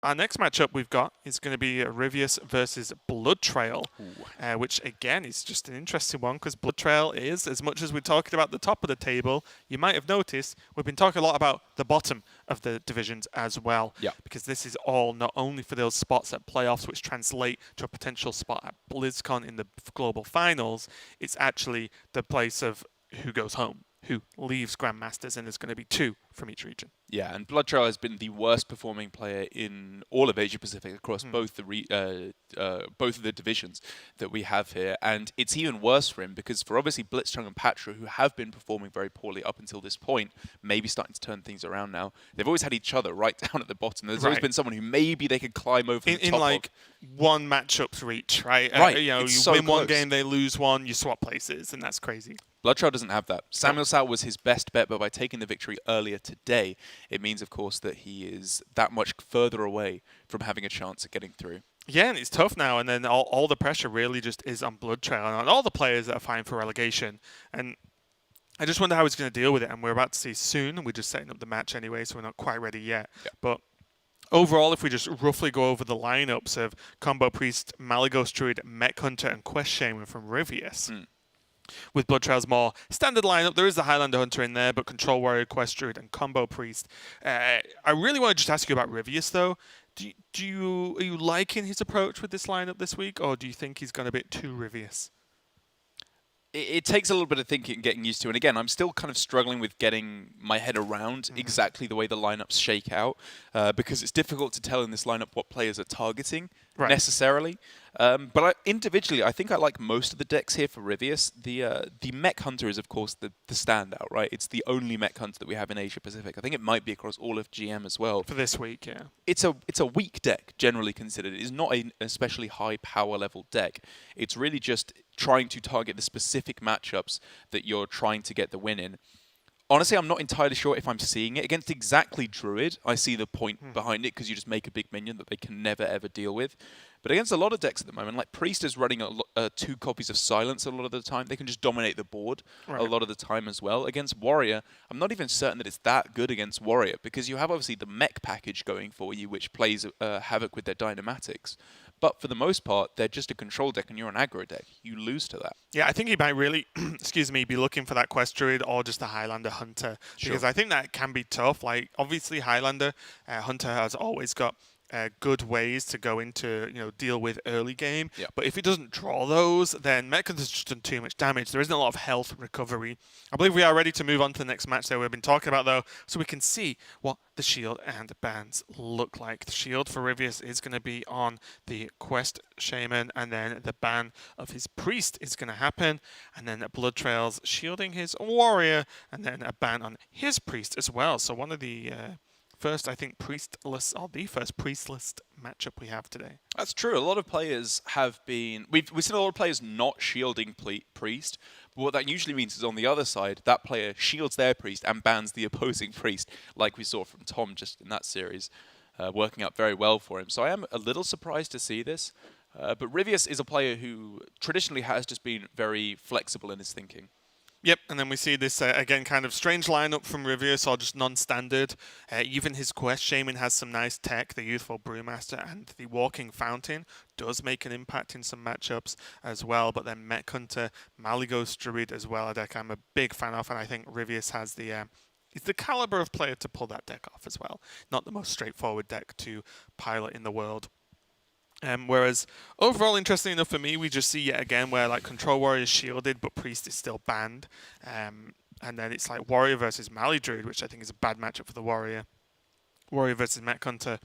Our next matchup we've got is going to be Ryvius versus BloodTrail, which again is just an interesting one because BloodTrail is, as much as we're talking about the top of the table, you might have noticed we've been talking a lot about the bottom of the divisions as well. Yeah. Because this is all not only for those spots at playoffs, which translate to a potential spot at BlizzCon in the global finals, it's actually the place of who goes home, who leaves Grandmasters, and there's going to be 2 from each region. Yeah, and BloodTrail has been the worst performing player in all of Asia Pacific across both of the divisions that we have here, and it's even worse for him because for obviously BlitzChung and Patra, who have been performing very poorly up until this point, maybe starting to turn things around now. They've always had each other right down at the bottom. There's always been someone who maybe they could climb over the top in like one matchup for each, right? Right. You so win close. one game, they lose one, you swap places, and that's crazy. BloodTrail doesn't have that. Samuel Sal was his best bet, but by taking the victory earlier today, it means, of course, that he is that much further away from having a chance at getting through. Yeah, and it's tough now, and then all the pressure really just is on BloodTrail and on all the players that are fighting for relegation. And I just wonder how he's going to deal with it, and we're about to see soon, and we're just setting up the match anyway, so we're not quite ready yet. Yeah. But overall, if we just roughly go over the lineups of Combo Priest, Malygos Druid, Mech Hunter, and Quest Shaman from Ryvius. With BloodTrail's more standard lineup, there is the Highlander Hunter in there, but Control Warrior, Quest Druid, and Combo Priest. I really want to just ask you about Ryvius, though. Are you liking his approach with this lineup this week, or do you think he's gone a bit too Ryvius? It takes a little bit of thinking and getting used to. And again, I'm still kind of struggling with getting my head around exactly the way the lineups shake out because it's difficult to tell in this lineup what players are targeting necessarily. But individually, I think I like most of the decks here for Ryvius. The Mech Hunter is, of course, the standout, right? It's the only Mech Hunter that we have in Asia Pacific. I think it might be across all of GM as well. For this week, yeah. It's a weak deck, generally considered. It is not an especially high power level deck. It's really just trying to target the specific matchups that you're trying to get the win in. Honestly, I'm not entirely sure if I'm seeing it. Against exactly Druid, I see the point behind it because you just make a big minion that they can never ever deal with. But against a lot of decks at the moment, like Priest is running 2 copies of Silence a lot of the time. They can just dominate the board a lot of the time as well. Against Warrior, I'm not even certain that it's that good against Warrior because you have obviously the mech package going for you, which plays havoc with their Dynamatics. But for the most part, they're just a control deck and you're an aggro deck. You lose to that. Yeah, I think he might really, be looking for that Quest Druid or just the Highlander Hunter. Because I think that can be tough. Like, obviously, Highlander Hunter has always got good ways to go into, deal with early game. Yep. But if he doesn't draw those, then Mech Hunter's just done too much damage. There isn't a lot of health recovery. I believe we are ready to move on to the next match that we've been talking about, though, so we can see what the shield and bans look like. The shield for Ryvius is going to be on the Quest Shaman, and then the ban of his Priest is going to happen, and then BloodTrail's shielding his Warrior, and then a ban on his Priest as well. So one of the first, I think, priestless, or the first priestless matchup we have today. That's true. A lot of players have been... We've seen a lot of players not shielding Priest, but what that usually means is on the other side, that player shields their Priest and bans the opposing Priest, like we saw from Tom just in that series, working out very well for him. So I am a little surprised to see this, but Ryvius is a player who traditionally has just been very flexible in his thinking. Yep, and then we see this, again, kind of strange lineup from Ryvius, or just non-standard. Even his Quest Shaman has some nice tech. The Youthful Brewmaster and the Walking Fountain does make an impact in some matchups as well. But then Mech Hunter, Malygos Druid as well, a deck I'm a big fan of, and I think Ryvius has it's the caliber of player to pull that deck off as well. Not the most straightforward deck to pilot in the world. Whereas overall, interesting enough for me, we just see yet again where like Control Warrior is shielded, but Priest is still banned. And then it's like Warrior versus Mali Druid, which I think is a bad matchup for the Warrior. Warrior versus Mech Hunter, ?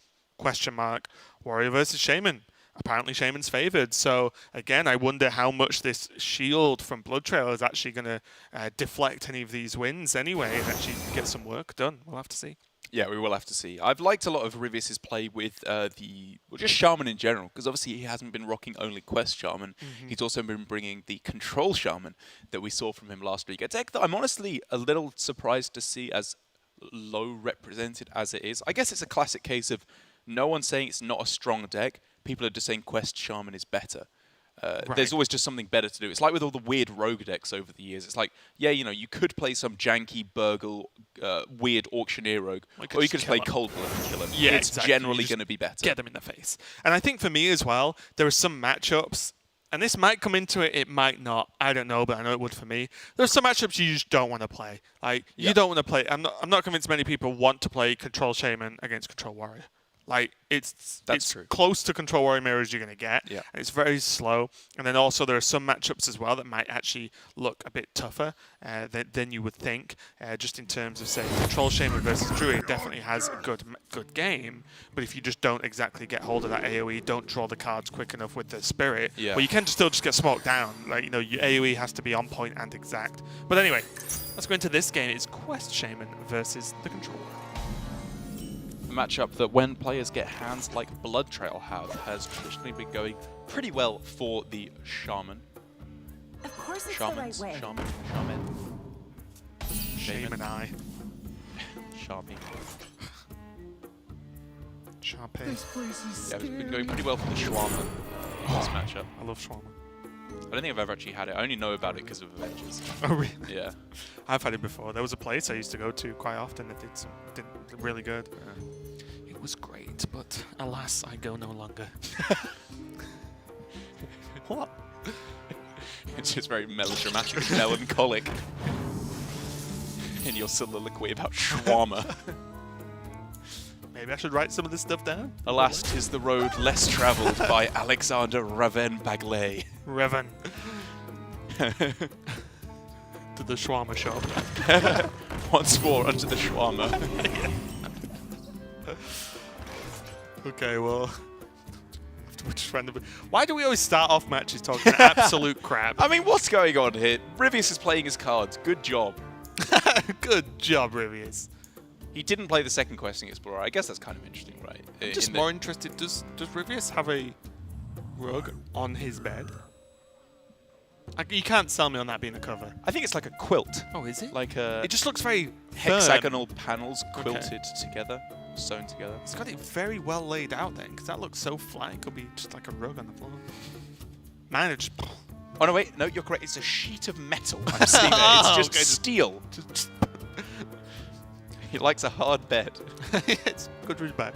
Warrior versus Shaman. Apparently Shaman's favored. So again, I wonder how much this shield from BloodTrail is actually going to deflect any of these wins anyway and actually get some work done. We'll have to see. Yeah, we will have to see. I've liked a lot of Ryvius' play with just Shaman in general, because obviously he hasn't been rocking only Quest Shaman. He's also been bringing the Control Shaman that we saw from him last week. A deck that I'm honestly a little surprised to see as low represented as it is. I guess it's a classic case of no one saying it's not a strong deck. People are just saying Quest Shaman is better. There's always just something better to do. It's like with all the weird rogue decks over the years. It's like, yeah, you know, you could play some janky, burgle, weird auctioneer rogue, or you could just play Cold Blood and kill him. Yeah, it's exactly. generally going to be better. Get them in the face. And I think for me as well, there are some matchups, and this might come into it, it might not. I don't know, but I know it would for me. There's some matchups you just don't want to play. Like, you don't want to play. I'm not convinced many people want to play Control Shaman against Control Warrior. Like, it's true. close to Control Warrior mirror as you're going to get. Yeah. And it's very slow. And then also there are some matchups as well that might actually look a bit tougher than you would think. Just in terms of, say, Control Shaman versus Druid definitely has a good game. But if you just don't exactly get hold of that AoE, don't draw the cards quick enough with the Spirit, well, you can still just get smoked down. Like, you know, your AoE has to be on point and exact. But anyway, let's go into this game. It's Quest Shaman versus the Control Warrior. Matchup that when players get hands like BloodTrail have has traditionally been going pretty well for the Shaman. Of course it's Shamans, the right way. Shaman eye. Sharpie. Sharpie. Yeah, it's been going pretty well for the Shaman this matchup. I love Shaman. I don't think I've ever actually had it. I only know about it because of Avengers. Oh, really? Yeah. I've had it before. There was a place I used to go to quite often that did really good. It was great, but alas, I go no longer. What? It's just very melodramatic and melancholic in your soliloquy about shawarma. Maybe I should write some of this stuff down. Alas, 'tis the road less travelled by Alexander Raven Bagley. Revan. To the shawarma shop. Once more onto the shawarma. Okay, well. Why do we always start off matches talking absolute crap? I mean, what's going on here? Ryvius is playing his cards. Good job. Good job, Ryvius. He didn't play the second Questing Explorer. I guess that's kind of interesting, right? I'm just more interested. Does Ryvius have a rug on his bed? You can't sell me on that being a cover. I think it's like a quilt. Oh, is it? Like a It just looks very hexagonal panels Okay. quilted together, sewn together. It's got it very well laid out then, because that looks so flat. It could be just like a rug on the floor. Mine are just... Oh no, wait, no, you're correct. It's a sheet of metal. I'm seeing there. It's just Okay, just- steel. He likes a hard bed. It's good for his back.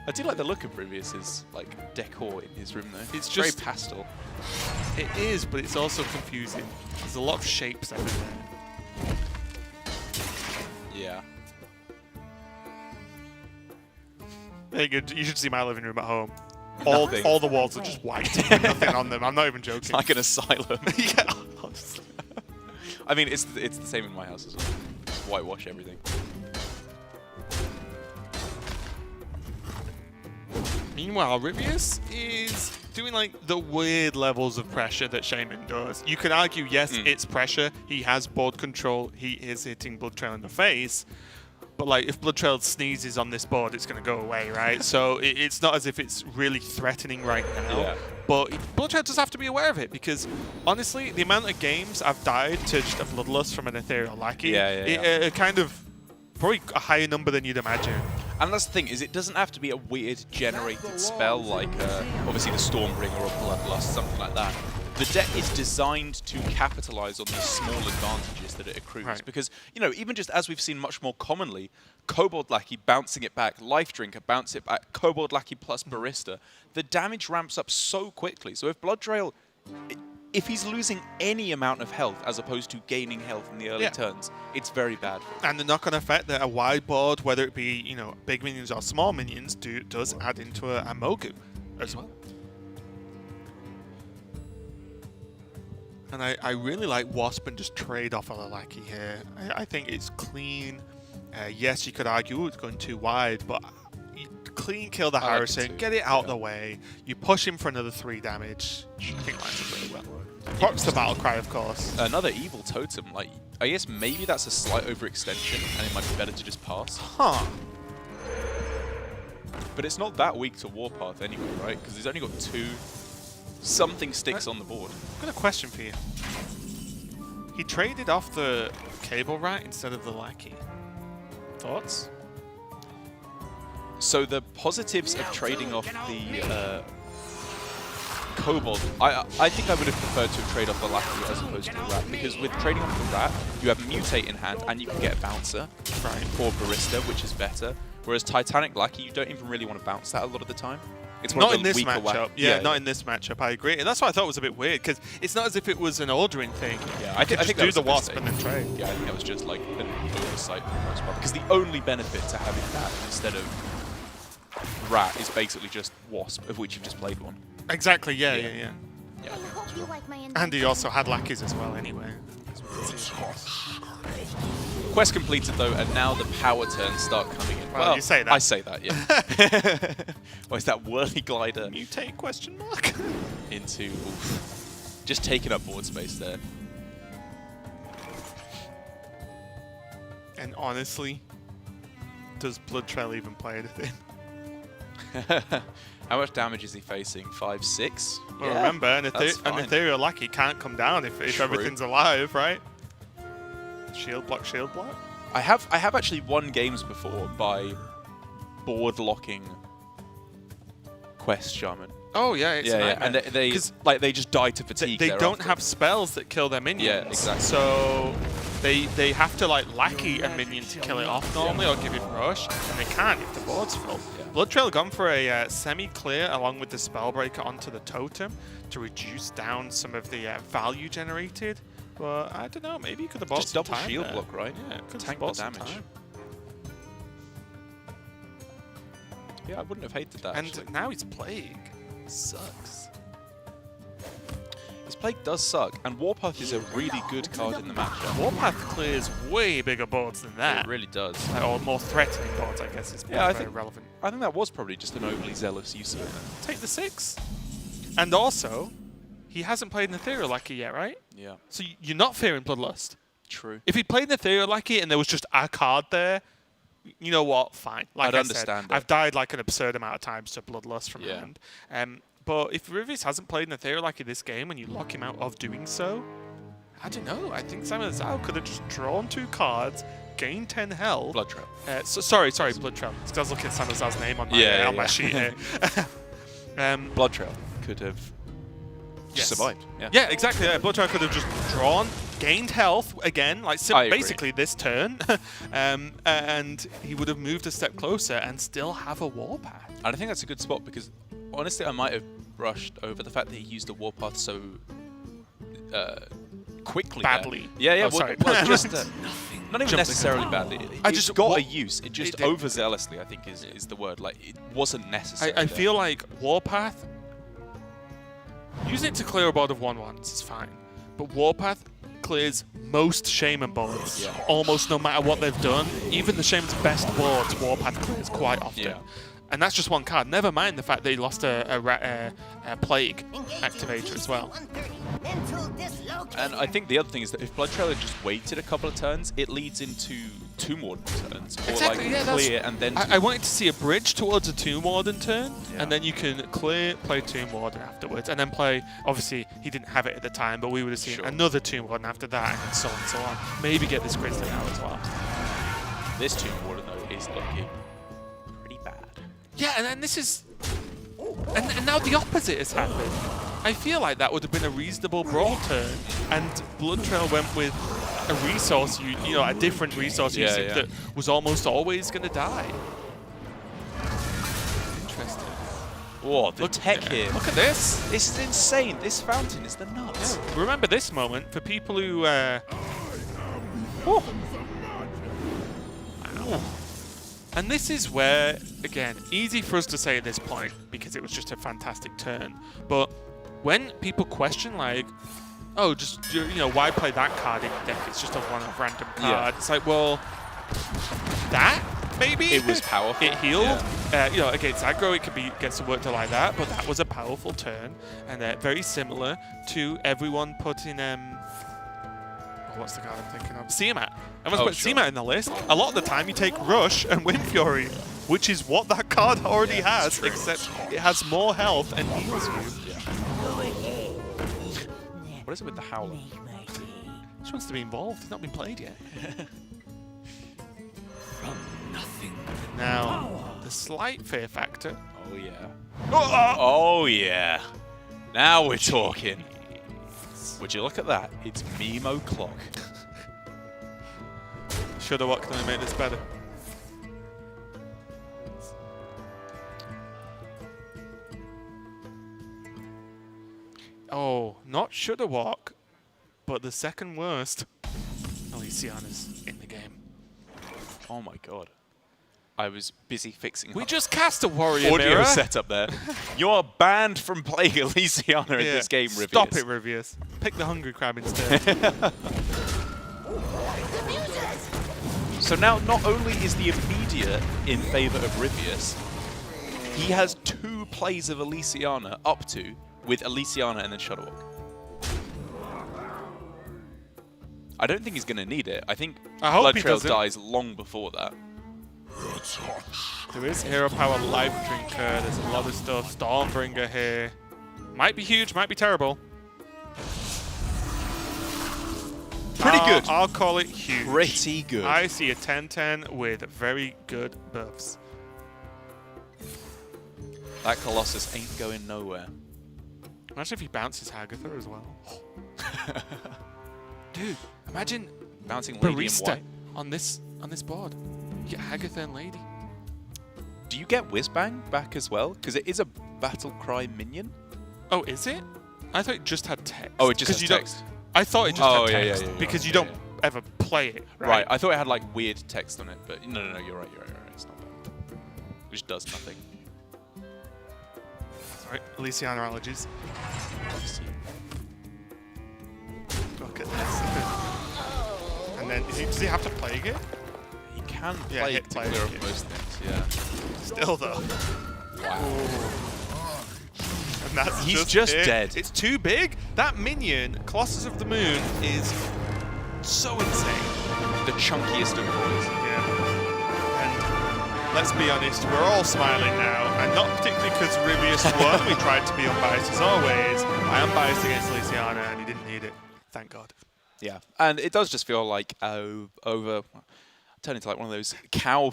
I do like the look of Ryvius's like decor in his room though. It's very just- pastel. It is, but it's also confusing. There's a lot of shapes everywhere. Yeah. There you go. You should see my living room at home. All the walls are just white. Nothing on them. I'm not even joking. It's like an asylum. Yeah, honestly. I mean, it's the same in my house as well. Just whitewash everything. Meanwhile, Ryvius is doing like the weird levels of pressure that Shaman does. You could argue, yes, it's pressure. He has board control. He is hitting BloodTrail in the face. But like, if BloodTrail sneezes on this board, it's going to go away, right? So it's not as if it's really threatening right now. Yeah. But BloodTrail does have to be aware of it because, honestly, the amount of games I've died to just a Bloodlust from an Ethereal Lackey, kind of probably a higher number than you'd imagine. And that's the thing, is it doesn't have to be a weird generated spell like obviously the Stormbringer or Bloodlust, something like that. The deck is designed to capitalize on the small advantages that it accrues. Right. Because, you know, even just as we've seen much more commonly, Kobold Lackey bouncing it back, Life Drinker bounce it back, Kobold Lackey plus Barista, the damage ramps up so quickly. So if BloodTrail, if he's losing any amount of health as opposed to gaining health in the early turns, it's very bad. And the knock-on effect that a wide board, whether it be, you know, big minions or small minions, does add into a Mogu as well. And I really like Wasp and just trade off of the Lackey here. I think it's clean. Yes, you could argue it's going too wide, but you clean kill the Harrison, get it out the way. You push him for another 3 damage. I think lines up really well. Procs to Battle Cry, of course. Another evil totem, like, I guess maybe that's a slight overextension and it might be better to just pass. Huh. But it's not that weak to Warpath anyway, right? Because he's only got 2. Something sticks on the board. I've got a question for you. He traded off the Cable Rat instead of the Lackey. Thoughts? So the positives of trading off Kobold, I think I would have preferred to trade off the Lackey as opposed to the Rat, because with trading off the Rat, you have Mutate in hand and you can get a Bouncer, or Barista, which is better. Whereas Titanic Lackey, you don't even really want to bounce that a lot of the time. It's one Not of in the this weaker matchup. Yeah, not in this matchup. I agree. And that's why I thought it was a bit weird, because it's not as if it was an ordering thing. Yeah, I think just that do was the a wasp mistake. and then trade. Yeah, I think that was just like an oversight for the most part. Because the only benefit to having that instead of Rat is basically just Wasp, of which you've just played one. Exactly. Yeah. Yeah. I hope you like my And he also had lackeys as well, anyway. Quest completed though, and now the power turns start coming in. Well, you say that. I say that, yeah. Or is that whirly glider Mutate question mark? into oof, just taking up board space there. And honestly, does BloodTrail even play anything? How much damage is he facing? 5, 6? Well, remember, an that's fine. ethereal lackey can't come down if True. everything's alive, right? Shield block, shield block. I have actually won games before by board locking Quest Shaman. Oh yeah, it's a nightmare. And they just die to fatigue. They don't thereafter. have spells that kill their minions. Yeah, exactly. So they have to like lackey a minion to kill it off normally, or give it rush, and they can't if the board's full. Yeah. BloodTrail gone for a semi-clear along with the Spellbreaker onto the totem to reduce down some of the value generated. But I don't know, maybe you could have bought Just some double time shield there. block, right? Yeah, could Tank have bought the some damage. time. Yeah, I wouldn't have hated that. And actually. now he's Plague. Sucks. This Plague does suck, and Warpath is a really good card in the matchup. Warpath clears way bigger boards than that. It really does. Or more threatening boards, I guess, is more Yeah, I very think- relevant. I think that was probably just an overly zealous use of it. Take the 6. And also, he hasn't played an Ethereal Lackey yet, right? Yeah, So you're not fearing Bloodlust. true. If he played an Ethereal Lackey and there was just a card there, you know what? Fine. Like I'd I understand said, it. I've died like an absurd amount of times to Bloodlust from Yeah. hand. But if Ryvius hasn't played an Ethereal Lackey this game and you lock him out of doing so, I don't know. I think Simon Zhao could have just drawn 2 cards, gained 10 health. BloodTrail. Sorry, BloodTrail. Because I was looking at Simon Zhao's name on my, on my sheet here. BloodTrail could have Yes. survived. Yeah. Yeah, exactly. Yeah. BloodTrail could have just drawn, gained health again, like I agree. basically this turn, and he would have moved a step closer and still have a Warpath. And I think that's a good spot because honestly, I might have brushed over the fact that he used the Warpath so quickly. Badly. There. Yeah, Oh, sorry. well, just not even Jumped necessarily badly. I It's just- got what- a use. It just it did. overzealously, I think, is the word. Like it wasn't necessary. I there. feel like Warpath, using it to clear a board of 1/1s is fine, but Warpath clears most Shaman boards, Yeah. almost no matter what they've done. Even the Shaman's best boards, Warpath clears quite often. Yeah. And that's just one card. Never mind the fact they lost a Plague activator as well. And I think the other thing is that if BloodTrail had just waited a couple of turns, it leads into Tomb Warden turns, or Exactly, like yeah, that's- clear and then. I wanted to see a bridge towards a Tomb Warden turn, Yeah. and then you can play Tomb Warden afterwards, and then play. Obviously, he didn't have it at the time, but we would have seen Sure. another Tomb Warden after that, and so on and so on. Maybe get this Grizzly now as well. This Tomb Warden though is looking pretty bad. Yeah, and then this is, and now the opposite has happened. I feel like that would have been a reasonable brawl turn, and BloodTrail went with a resource, a different resource Yeah, usage yeah. that was almost always going to die. Interesting. Oh, the tech here. Look at this. This is insane. This fountain is the nuts. Remember this moment for people who. And this is where, again, easy for us to say at this point because it was just a fantastic turn. But when people question, like, oh, just why play that card in your deck? It's just a one-off random card. Yeah. It's like, well, that maybe It was powerful. It healed. Yeah. Against aggro, it could get some work to like that, but that was a powerful turn and very similar to everyone putting what's the card I'm thinking of? Seamat. Everyone's put Seamat in the list. A lot of the time, you take Rush and Wind Fury, which is what that card already has, except it has more health and heals you. What is it with the Howler? Just wants to be involved. He's not been played yet. Now, the slight fear factor. Oh yeah. Oh yeah. Now we're talking. Would you look at that? It's meme o'clock. Shoulda, what can I make this better? Oh, not shoulda walk, but the second worst. Elysiana's in the game. Oh my god. I was busy fixing We just cast a warrior audio mirror. setup there. You're banned from playing Elysiana in this game, Ryvius. Stop it, Ryvius. Pick the hungry crab instead. So now, not only is the immediate in favor of Ryvius, he has 2 plays of Elysiana up to with Elysiana and then Shudderwalk. I don't think he's going to need it. I think I hope he BloodTrail doesn't. dies long before that. There is Hero Power Life Drinker. There's a lot of stuff. Stormbringer here. Might be huge, might be terrible. Pretty good. I'll call it huge. Pretty good. I see a 10-10 with very good buffs. That Colossus ain't going nowhere. Imagine if he bounces Hagatha as well. Dude, imagine Bouncing Lady in Barista white. on this board. You get Hagatha and Lady. Do you get Whizbang back as well? Because it is a Battle Cry minion. Oh, is it? I thought it just had text. Oh, it just 'Cause has you text. I thought it just Oh, had yeah, text yeah, yeah, because yeah, you don't yeah. ever play it, Right. right? I thought it had like weird text on it, but no, you're right. It's not bad. It just does nothing. Sorry, Elysiana allergies. Look at this. And then, does he have to plague it? He can Yeah, play hit to play, clear off yeah. most things, yeah. Still though. Wow. And that's He's just it. dead. It's too big. That minion, Colossus of the Moon, is so insane. The chunkiest of boys. Yeah. And let's be honest, we're all smiling now, and not particularly because Ryvius won. We tried to be unbiased as always. I am biased against Elysiana, and he didn't need it. Thank God. Yeah, and it does just feel like turn into like one of those cow.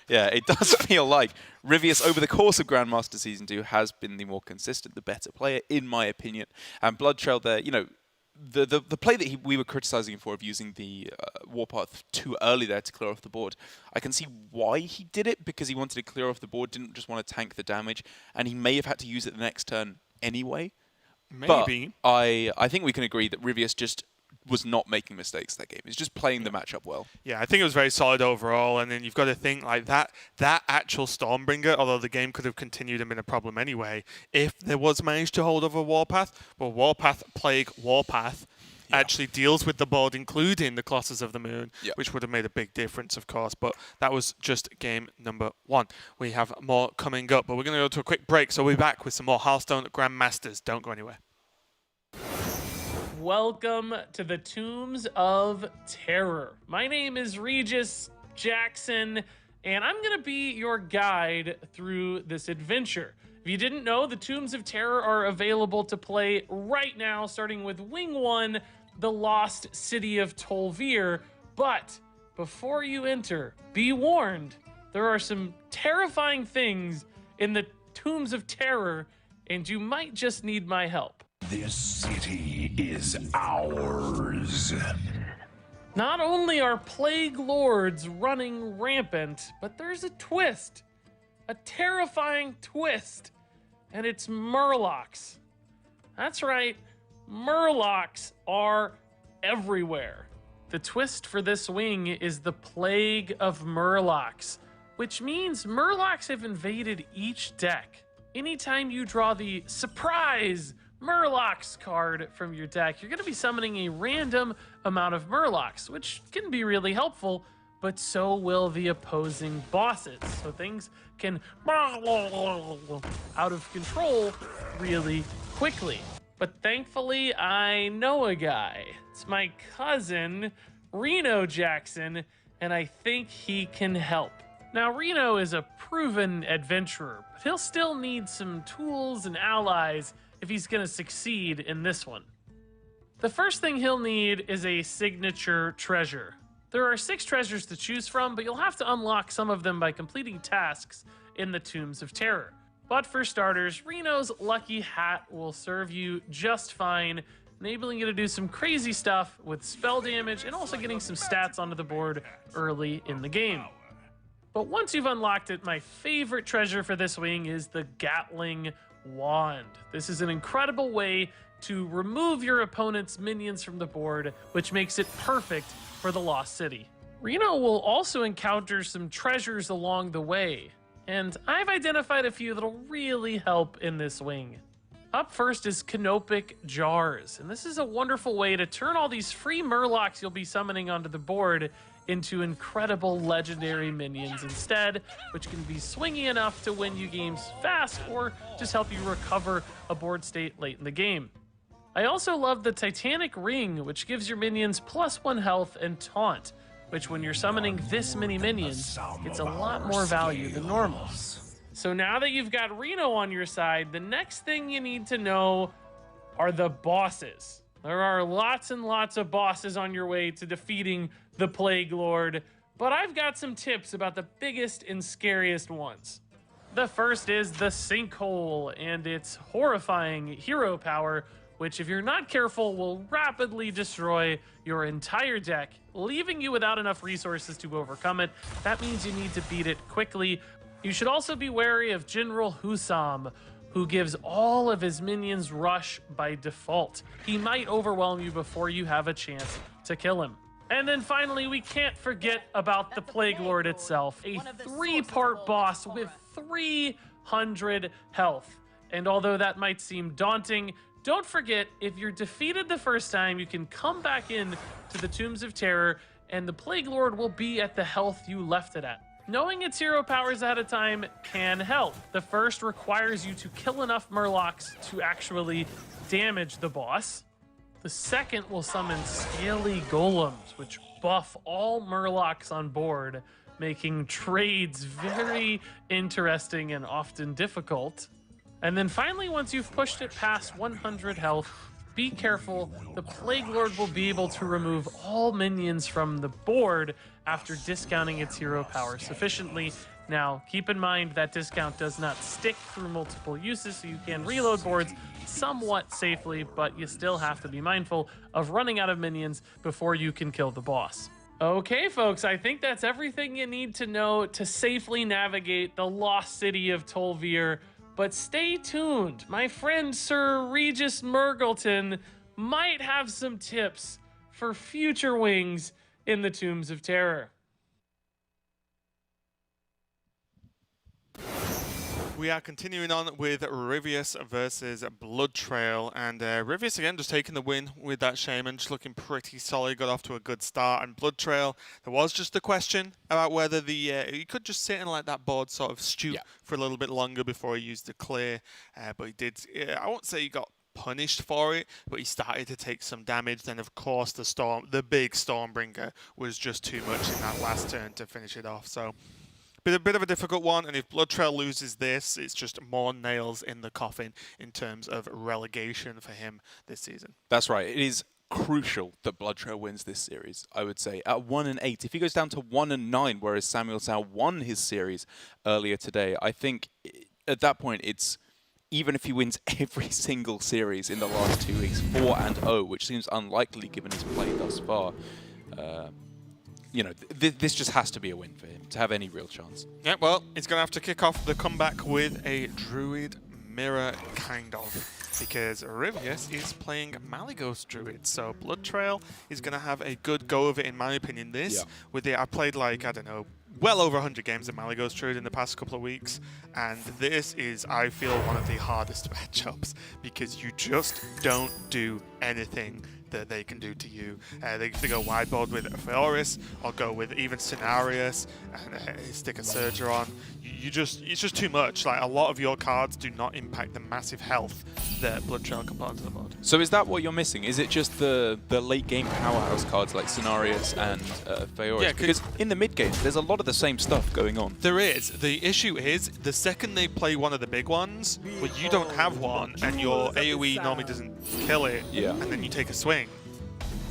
Yeah, it does feel like Ryvius over the course of Grandmaster Season 2 has been the more consistent, the better player, in my opinion. And BloodTrail there, you know, the play that we were criticizing him for of using the Warpath too early there to clear off the board, I can see why he did it, because he wanted to clear off the board, didn't just want to tank the damage, and he may have had to use it the next turn anyway. Maybe. But I think we can agree that Ryvius just was not making mistakes that game. He's just playing the matchup well. Yeah, I think it was very solid overall, and then you've got to think like that actual Stormbringer, although the game could have continued and been a problem anyway, if there was managed to hold over Warpath, well, Warpath, Plague, Warpath actually deals with the board, including the Colossus of the Moon, which would have made a big difference, of course, but that was just game number 1. We have more coming up, but we're going to go to a quick break, so we'll be back with some more Hearthstone Grandmasters. Don't go anywhere. Welcome to the Tombs of Terror. My name is Regis Jackson, and I'm going to be your guide through this adventure. If you didn't know, the Tombs of Terror are available to play right now, starting with Wing 1, the Lost City of Tolvir. But before you enter, be warned, there are some terrifying things in the Tombs of Terror, and you might just need my help. This city is ours. Not only are plague lords running rampant, but there's a twist. A terrifying twist. And it's Murlocs. That's right, Murlocs are everywhere. The twist for this wing is the Plague of Murlocs, which means Murlocs have invaded each deck. Anytime you draw the surprise Murlocs card from your deck, you're going to be summoning a random amount of Murlocs, which can be really helpful, but so will the opposing bosses. So things can out of control really quickly. But thankfully, I know a guy. It's my cousin, Reno Jackson, and I think he can help. Now, Reno is a proven adventurer, but he'll still need some tools and allies if he's going to succeed in this one. The first thing he'll need is a signature treasure. There are 6 treasures to choose from, but you'll have to unlock some of them by completing tasks in the Tombs of Terror. But for starters, Reno's Lucky Hat will serve you just fine, enabling you to do some crazy stuff with spell damage and also getting some stats onto the board early in the game. But once you've unlocked it, my favorite treasure for this wing is the Gatling Wand. This is an incredible way to remove your opponent's minions from the board, which makes it perfect for the Lost City. Reno will also encounter some treasures along the way, and I've identified a few that'll really help in this wing. Up first is Canopic Jars, and this is a wonderful way to turn all these free Murlocs you'll be summoning onto the board into incredible legendary minions instead, which can be swingy enough to win you games fast or just help you recover a board state late in the game. I also love the Titanic Ring, which gives your minions +1 health and taunt, which when you're summoning this many minions, gets a lot more value than normal. So now that you've got Reno on your side, the next thing you need to know are the bosses. There are lots and lots of bosses on your way to defeating the Plague Lord, but I've got some tips about the biggest and scariest ones. The first is the Sinkhole and its horrifying hero power, which if you're not careful will rapidly destroy your entire deck, leaving you without enough resources to overcome it. That means you need to beat it quickly. You should also be wary of General Husam, who gives all of his minions rush by default. He might overwhelm you before you have a chance to kill him. And then finally, we can't forget about the Plague Lord itself, a 3-part boss with 300 health. And although that might seem daunting, don't forget, if you're defeated the first time, you can come back in to the Tombs of Terror, and the Plague Lord will be at the health you left it at. Knowing its hero powers ahead of time can help. The first requires you to kill enough Murlocs to actually damage the boss. The second will summon Scaly Golems, which buff all Murlocs on board, making trades very interesting and often difficult. And then finally, once you've pushed it past 100 health, be careful, the Plague Lord will be able to remove all minions from the board after discounting its hero power sufficiently. Now, keep in mind that discount does not stick through multiple uses, so you can reload boards somewhat safely, but you still have to be mindful of running out of minions before you can kill the boss. Okay, folks, I think that's everything you need to know to safely navigate the Lost City of Tol'vir. But stay tuned. My friend Sir Regis Murgleton might have some tips for future wings in the Tombs of Terror. We are continuing on with Ryvius versus BloodTrail, and Ryvius again just taking the win with that Shaman, just looking pretty solid, got off to a good start. And BloodTrail, there was just a question about whether he could just sit and let that board sort of stew for a little bit longer before he used the clear, but he did. I won't say he got punished for it, but he started to take some damage. Then of course the big Stormbringer was just too much in that last turn to finish it off. So a bit of a difficult one, and if BloodTrail loses this, it's just more nails in the coffin in terms of relegation for him this season. That's right. It is crucial that BloodTrail wins this series, I would say. At 1-8, if he goes down to 1-9, whereas Samuel Sao won his series earlier today, I think at that point it's, even if he wins every single series in the last 2 weeks, 4-0, which seems unlikely given his play thus far, you know, this just has to be a win for him to have any real chance. Yeah, well, he's going to have to kick off the comeback with a Druid mirror, kind of, because Ryvius is playing Malygos Druid, so BloodTrail is going to have a good go of it, in my opinion. I played like, I don't know, well over 100 games of Malygos Druid in the past couple of weeks, and this is, I feel, one of the hardest matchups, because you just don't do anything that they can do to you. They go wideboard with Feoris, or go with even Cenarius and stick a Surger on. It's just too much. Like, a lot of your cards do not impact the massive health that BloodTrail can put onto the board. So is that what you're missing? Is it just the late game powerhouse cards like Cenarius and Feoris? Yeah, because in the mid game, there's a lot of the same stuff going on. There is. The issue is, the second they play one of the big ones, where you don't have one, and your AoE normally doesn't kill it, and then you take a swing,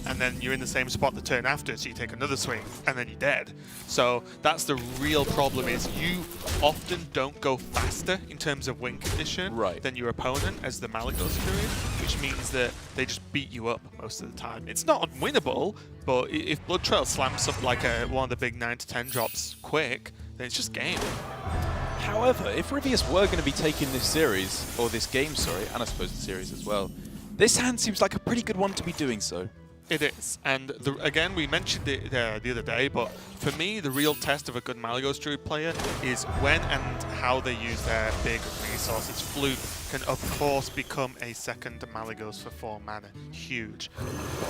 and then you're in the same spot the turn after, so you take another swing, and then you're dead. So that's the real problem, is you often don't go faster in terms of win condition than your opponent as the Malygos Druid, which means that they just beat you up most of the time. It's not unwinnable, but if BloodTrail slams up like one of the big 9 to 10 drops quick, then it's just game. However, if Ryvius were going to be taking this series, or this game, sorry, and I suppose the series as well, this hand seems like a pretty good one to be doing so. It is, and again, we mentioned it the other day, but for me, the real test of a good Malygos Druid player is when and how they use their big resources. Flute can, of course, become a second Malygos for 4 mana. Huge.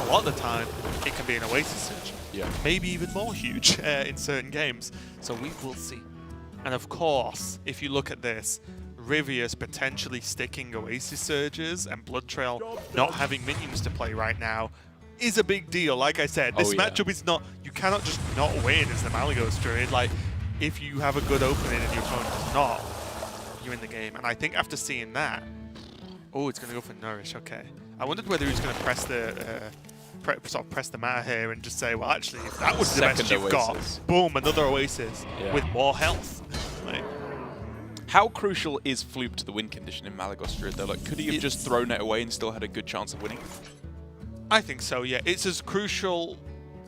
A lot of the time, it can be an Oasis Surge. Yeah. Maybe even more huge in certain games. So we will see. And of course, if you look at this, Ryvius potentially sticking Oasis Surges and BloodTrail not having minions to play right now is a big deal. Like I said, this matchup is not, you cannot just not win as the Malygos Druid. Like, if you have a good opening and your opponent does not, you're in the game. And I think after seeing that, oh, it's going to go for Nourish, okay. I wondered whether he was going to press the, sort of press the matter here and just say, well, actually, if that was the best you've got, boom, another Oasis with more health. Like, how crucial is Floop to the win condition in Malygos Druid, though? Like, could he have just thrown it away and still had a good chance of winning? I think so, yeah. It's as crucial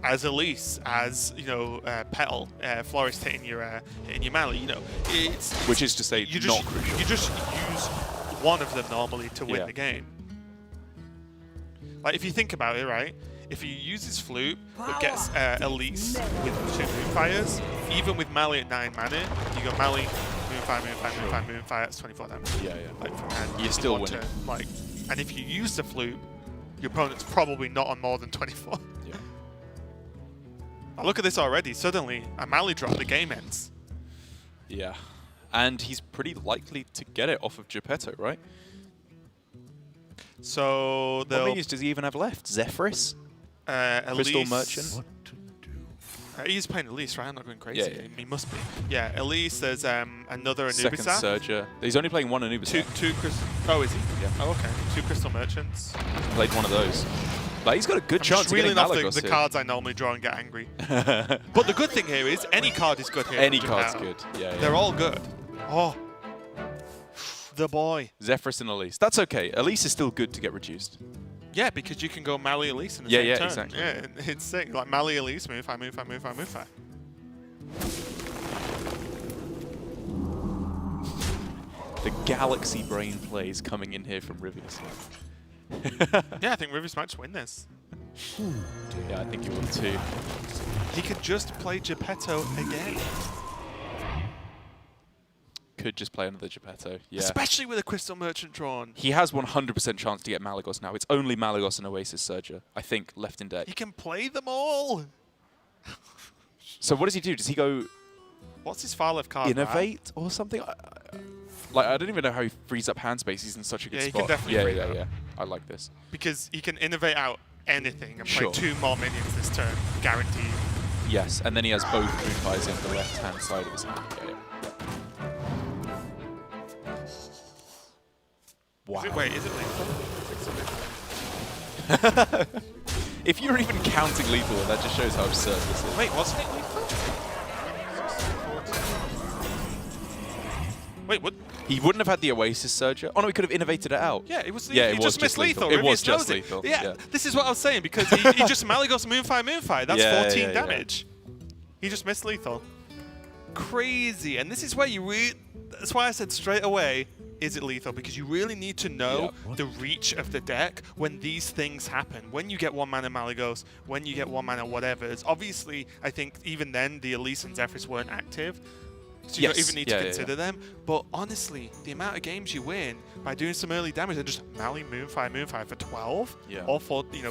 as Elise, as, you know, Petal, Florist hitting your Mally, you know. Which is to say, not crucial. You just use one of them normally to win the game. Like, if you think about it, right? If you use his Flute, but gets Elise with 2 Moonfires, even with Mally at 9 mana, you go Mally, Moonfire, Moonfire, Moonfire, Moonfire, that's 24 damage. Yeah. Like, from hand. You're still winning. Like, and if you use the Flute, your opponent's probably not on more than 24. Yeah. Now look at this already. Suddenly, a Mally drop, the game ends. Yeah. And he's pretty likely to get it off of Geppetto, right? So what minions does he even have left? Zephyrus? Crystal Merchant? He's playing Elise, right? I'm not going crazy. Yeah. He must be. Yeah, Elise, there's another Anubis. Second Surger. He's only playing one Anubis. Two Crystal. Oh, is he? Yeah. Oh, okay. 2 Crystal Merchants. Played one of those. But he's got a good chance of getting Malygos the cards I normally draw and get angry. But the good thing here is any card is good here. Any card's good. Yeah. They're all good. Oh. The boy. Zephyrus and Elise. That's okay. Elise is still good to get reduced. Yeah, because you can go Mally Elise in the same turn. Exactly. Yeah, it's sick. Like Mally Elise, Moonfire, Moonfire, Moonfire, Moonfire. The galaxy brain plays coming in here from Ryvius. Yeah, I think Ryvius might just win this. Yeah, I think he will too. He could just play Geppetto again. Could just play another Geppetto, yeah. Especially with a Crystal Merchant drawn. He has 100% chance to get Malygos now. It's only Malygos and Oasis Surger, I think, left in deck. He can play them all. So what does he do? Does he go... What's his far left card? Innovate or something? Like, I don't even know how he frees up hand space. He's in such a good spot. He can definitely free that. Yeah. I like this. Because he can innovate out anything and play 2 more minions this turn, guaranteed. Yes, and then he has both Moonfires in the left-hand side of his hand. Yeah. Wow. Wait, is it lethal? If you're even counting lethal, that just shows how absurd this is. Wait, wasn't it lethal? Wait, what? He wouldn't have had the Oasis Surger. Oh no, he could have innovated it out. Yeah, it was. Yeah, he just missed lethal. It was Ryvius just knows lethal. Yeah, this is what I was saying because he just Malygos Moonfire. That's 14 damage. He just missed lethal. Crazy, and this is where you that's why I said straight away. Is it lethal? Because you really need to know the reach of the deck when these things happen. When you get 1 mana Malygos, when you get 1 mana whatever's. Obviously, I think even then the Elise and Zephyrus weren't active. So you don't even need to consider them. But honestly, the amount of games you win by doing some early damage and just Mally Moonfire for 12 or 14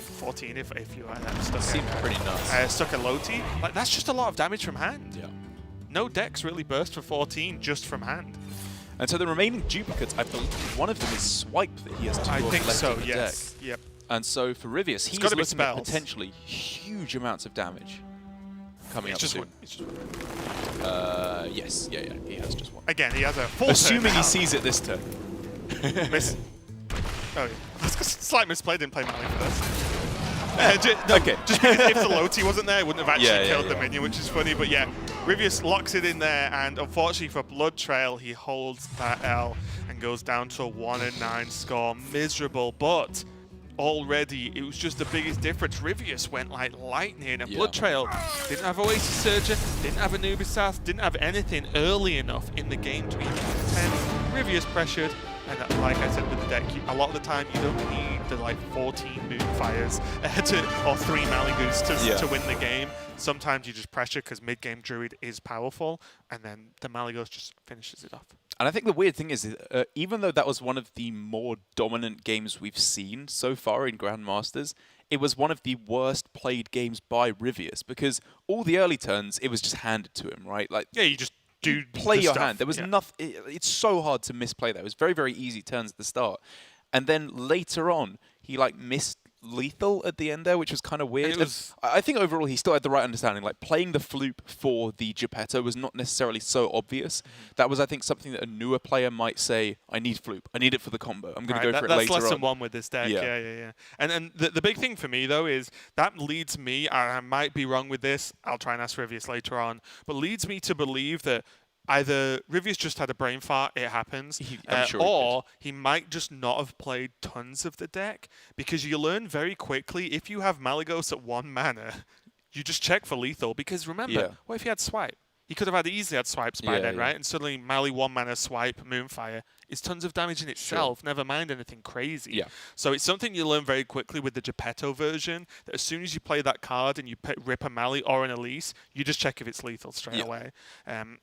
if you like that. Stuck Seems pretty nuts. Stuck a Loti. Like that's just a lot of damage from hand. Yeah. No decks really burst for 14 just from hand. And so the remaining duplicates, I believe one of them is Swipe that he has to I think left so, in the yes. deck. Yep. And so for Ryvius, he's gotta be looking at spells. potentially huge amounts of damage coming up soon. It's just one. Yes, yeah, he has just one. Again, he has a full Assuming turn he sees it this turn. Miss. Oh, yeah. Slight misplay, didn't play Mally for this. Okay. Just because if the Loti wasn't there, it wouldn't have actually killed the yeah. minion, which is funny. But yeah, Ryvius locks it in there, and unfortunately for BloodTrail, he holds that L and goes down to a 1-9 score. Miserable, but already it was just the biggest difference. Ryvius went like lightning, and Yeah. BloodTrail didn't have Oasis Surgeon, didn't have Anubis, didn't have anything early enough in the game to even contend. Ryvius pressured, and like I said with the deck, a lot of the time you don't need the like 14 Moonfires or 3 Maligus to win the game. Sometimes you just pressure because mid-game Druid is powerful, and then the Malygos just finishes it off. And I think the weird thing is, even though that was one of the more dominant games we've seen so far in Grandmasters, it was one of the worst played games by Ryvius, because all the early turns, it was just handed to him, right? Like, Yeah, you just do play the your stuff. hand. There was Yeah. nothing. It's so hard to misplay that. It was very, very easy turns at the start, and then later on, he like missed lethal at the end there, which was kind of weird. it was- I think overall he still had the right understanding. Like, playing the Floop for the Geppetto was not necessarily so obvious. That was, I think, something that a newer player might say, I need Floop. I need it for the combo. I'm going to go for it that's later lesson on. 1 with this deck. Yeah. Yeah. And the big thing for me though is that leads me, and I might be wrong with this, I'll try and ask Ryvius later on, but leads me to believe that either Ryvius just had a brain fart, it happens, I'm sure he or he might just not have played tons of the deck, because you learn very quickly, if you have Malygos at 1 mana, you just check for lethal, because remember, Yeah. what if he had Swipe? He could have easily had swipes by then, yeah. right? And suddenly Mali 1 mana swipe, Moonfire is tons of damage in itself, never mind anything crazy. Yeah. So it's something you learn very quickly with the Geppetto version, that as soon as you play that card and you rip a Mali or an Elise, you just check if it's lethal straight away.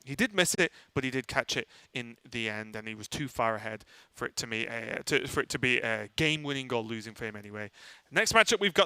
He did miss it, but he did catch it in the end, and he was too far ahead for it to be a game-winning or losing for him anyway. Next matchup we've got, though,